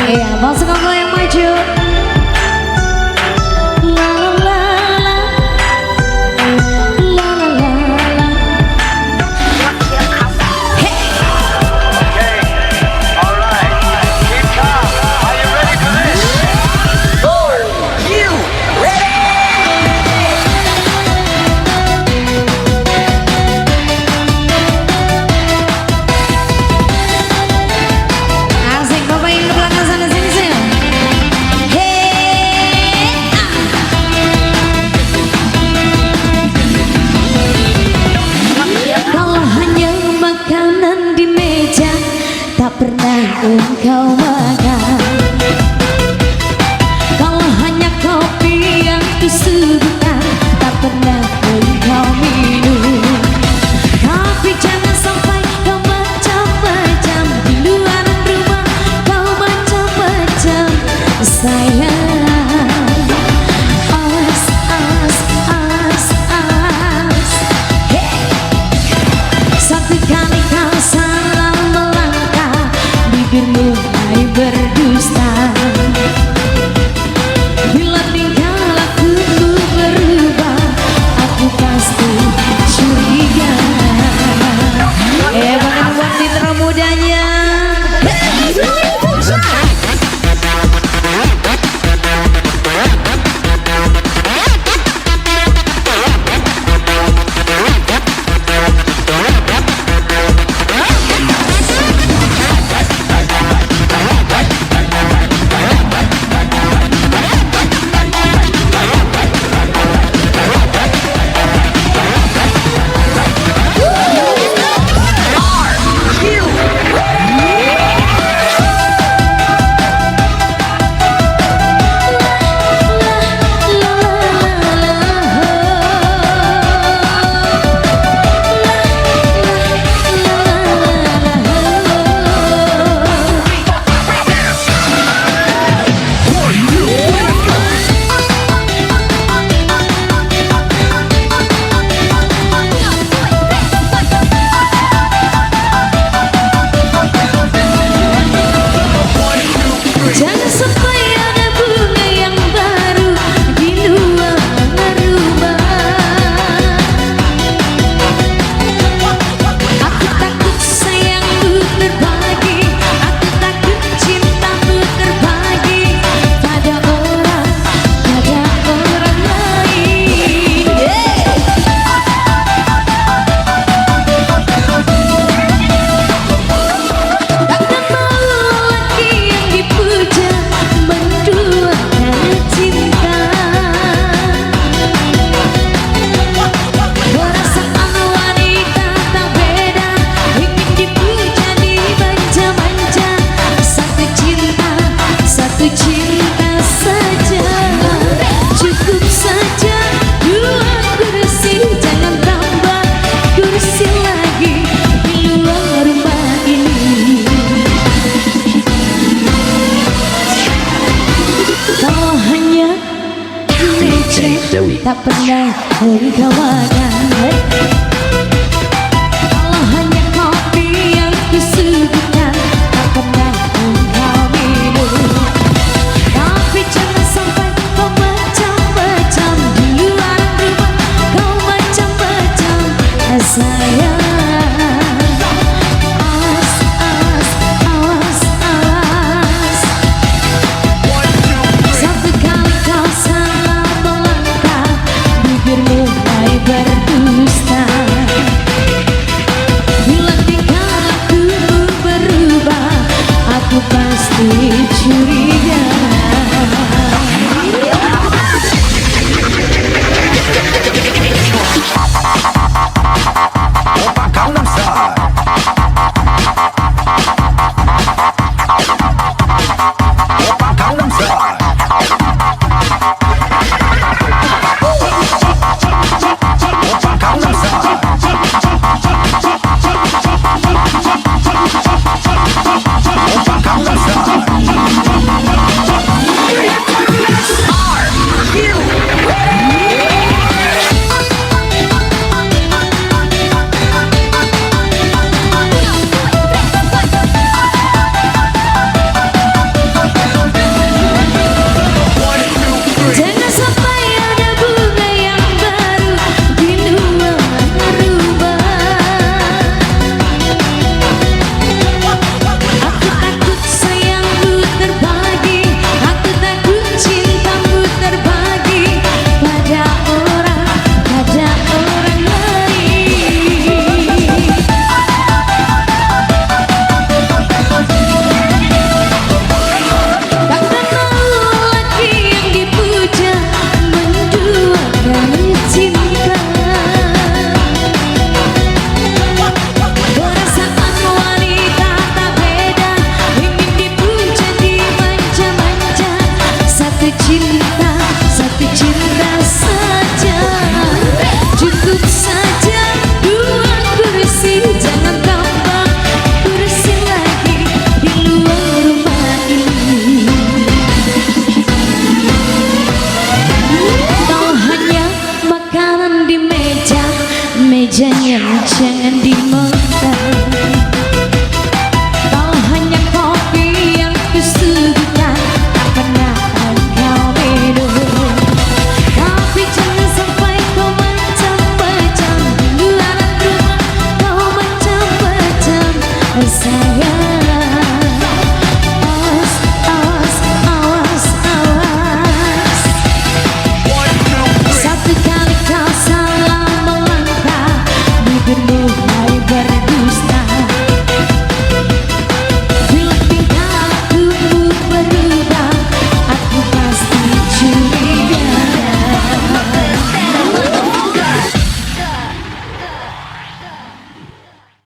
Iya, masuk ke yang maju. La la la la la la la. Hey. Okay, all right. Keep calm. Are you ready for this? Are you ready? Asik, Bapak yang ke belakang sana sini sih. Hey. Kalau hanya makanan di meja tak pernah engkau makan. Kalau hanya kopi yang disuguhkan tak pernah engkau minum. Tapi jangan sampai kau macam-macam di luar rumah, kau macam-macam sayang. Awas, awas, awas, awas. Hey. Satu kali kau salah melangkah, bibirmu mulai berdusta. Bila tingkah lakuku berubah, aku pasti curiga. Bagaimana buat mitra mudanya? Jangan sampai ada bunga yang baru di luar rumah. Aku takut sayangmu terbagi, aku takut cintamu terbagi pada orang lain. Takkan mau lelaki yang dipuja menduakan cinta. Perasaan wanita tak beda, ingin dipuja, dimanja-manja. Satu cinta saja, cukup saja. Dua kursi, jangan tambah kursi lagi di luar rumah ini. Kalau hanya meja tak pernah engkau makan. Kalau hanya kopi yang disuguhkan tak pernah engkau minum. Tapi jangan sampai kau macam-macam di luar rumah, kau macam-macam sayang. Awas, awas, awas, awas. Satu kali kau salah melangkah, bibirmu mulai berdusta. bersama